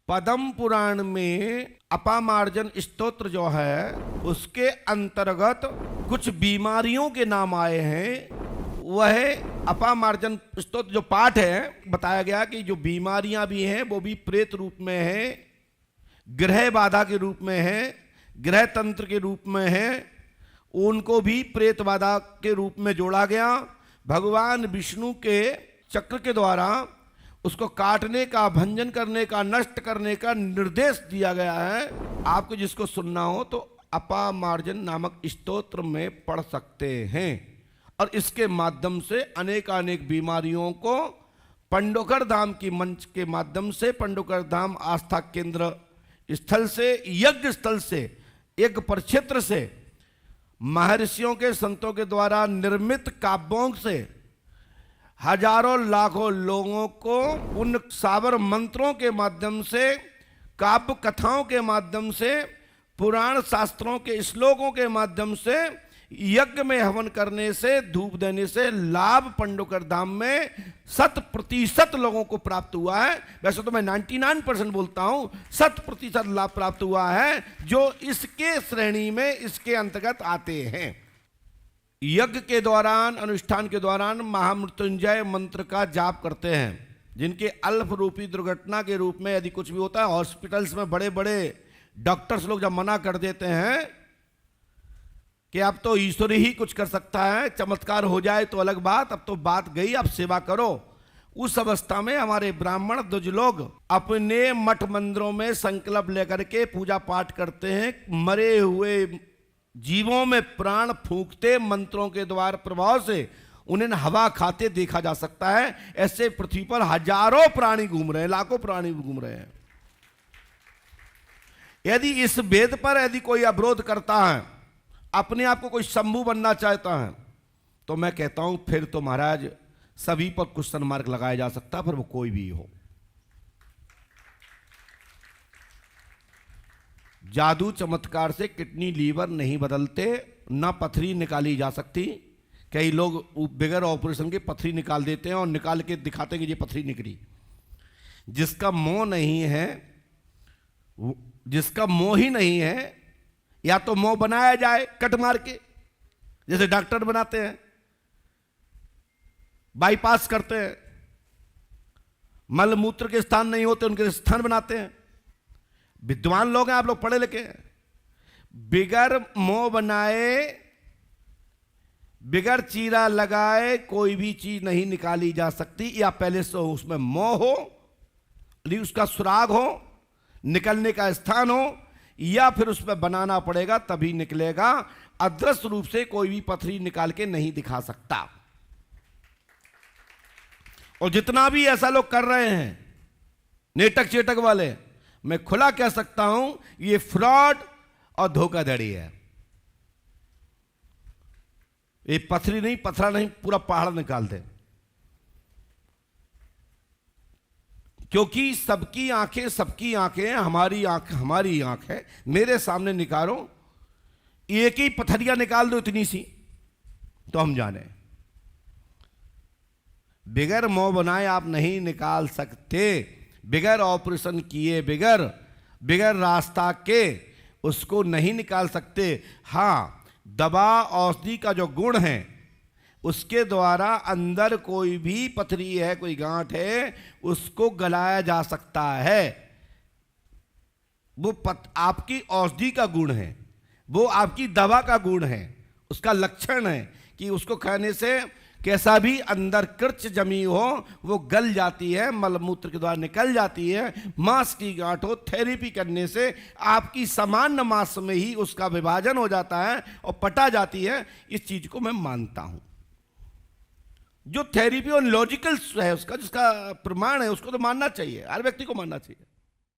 पद्म पुराण में अपामार्जन स्तोत्र जो है उसके अंतर्गत कुछ बीमारियों के नाम आए हैं। वह अपामार्जन स्तोत्र जो पाठ है, बताया गया कि जो बीमारियां भी हैं वो भी प्रेत रूप में हैं, ग्रह बाधा के रूप में हैं, ग्रह तंत्र के रूप में हैं, उनको भी प्रेत बाधा के रूप में जोड़ा गया। भगवान विष्णु के चक्र के द्वारा उसको काटने का, भंजन करने का, नष्ट करने का निर्देश दिया गया है। आपको जिसको सुनना हो तो अपामार्जन नामक स्तोत्र में पढ़ सकते हैं और इसके माध्यम से अनेकानेक बीमारियों को पंडोकर धाम की मंच के माध्यम से, पंडोकर धाम आस्था केंद्र स्थल से, यज्ञ स्थल से, यज्ञ प्रक्षेत्र से, महर्षियों के संतों के द्वारा निर्मित काव्यों से हजारों लाखों लोगों को उन सावर मंत्रों के माध्यम से, काव्य कथाओं के माध्यम से, पुराण शास्त्रों के श्लोकों के माध्यम से, यज्ञ में हवन करने से, धूप देने से लाभ पंडोकर धाम में 100% लोगों को प्राप्त हुआ है। वैसे तो मैं 99% बोलता हूं, 100% लाभ प्राप्त हुआ है जो इसके श्रेणी में, इसके अंतर्गत आते हैं। यज्ञ के दौरान, अनुष्ठान के दौरान महामृत्युंजय मंत्र का जाप करते हैं, जिनके अल्प रूपी दुर्घटना के रूप में यदि कुछ भी होता है, हॉस्पिटल्स में बड़े बड़े डॉक्टर्स लोग जब मना कर देते हैं कि अब तो ईश्वर ही कुछ कर सकता है, चमत्कार हो जाए तो अलग बात, अब तो बात गई, अब सेवा करो। उस अवस्था में हमारे ब्राह्मण द्विज लोग अपने मठ मंदिरों में संकल्प लेकर के पूजा पाठ करते हैं। मरे हुए जीवों में प्राण फूंकते मंत्रों के द्वार प्रभाव से उन्हें हवा खाते देखा जा सकता है। ऐसे पृथ्वी पर हजारों प्राणी घूम रहे हैं, लाखों प्राणी घूम रहे हैं। यदि इस वेद पर यदि कोई अवरोध करता है, अपने आप को कोई शंभू बनना चाहता है, तो मैं कहता हूं फिर तो महाराज सभी पर क्वेश्चन मार्क लगाया जा सकता है, फिर वो कोई भी हो। जादू चमत्कार से किडनी लीवर नहीं बदलते, ना पथरी निकाली जा सकती। कई लोग बगैर ऑपरेशन के पथरी निकाल देते हैं और निकाल के दिखाते हैं कि ये पथरी निकली। जिसका मोह नहीं है, जिसका मोह ही नहीं है, या तो मोह बनाया जाए कट मार के, जैसे डॉक्टर बनाते हैं, बाईपास करते हैं, मल मूत्र के स्थान नहीं होते उनके स्थान बनाते हैं। विद्वान लोग हैं, आप लोग पढ़े लिखे हैं। बिगर मोह बनाए, बिगर चीरा लगाए कोई भी चीज नहीं निकाली जा सकती। या पहले से उसमें मोह हो, उसका सुराग हो, निकलने का स्थान हो, या फिर उसमें बनाना पड़ेगा तभी निकलेगा। अदृश्य रूप से कोई भी पथरी निकाल के नहीं दिखा सकता। और जितना भी ऐसा लोग कर रहे हैं, नेटक चेटक वाले, मैं खुला कह सकता हूं ये फ्रॉड और धोखाधड़ी है। ये पथरी नहीं, पथरा नहीं, पूरा पहाड़ निकाल दे। क्योंकि सबकी आंखें, हमारी आंख है। मेरे सामने निकालो, एक ही पथरिया निकाल दो इतनी सी, तो हम जाने। बिगर मोह बनाए आप नहीं निकाल सकते। बिगर ऑपरेशन किए, बिगर रास्ता के उसको नहीं निकाल सकते। हाँ, दवा औषधि का जो गुण है उसके द्वारा अंदर कोई भी पथरी है, कोई गांठ है, उसको गलाया जा सकता है। वो आपकी औषधि का गुण है, वो आपकी दवा का गुण है, उसका लक्षण है कि उसको खाने से कैसा भी अंदर किर्च जमी हो वो गल जाती है, मलमूत्र के द्वारा निकल जाती है। मांस की गांठ हो, थेरेपी करने से आपकी सामान्य मांस में ही उसका विभाजन हो जाता है और पटा जाती है। इस चीज को मैं मानता हूं। जो थेरेपी और लॉजिकल है उसका, जिसका प्रमाण है, उसको तो मानना चाहिए, हर व्यक्ति को मानना चाहिए।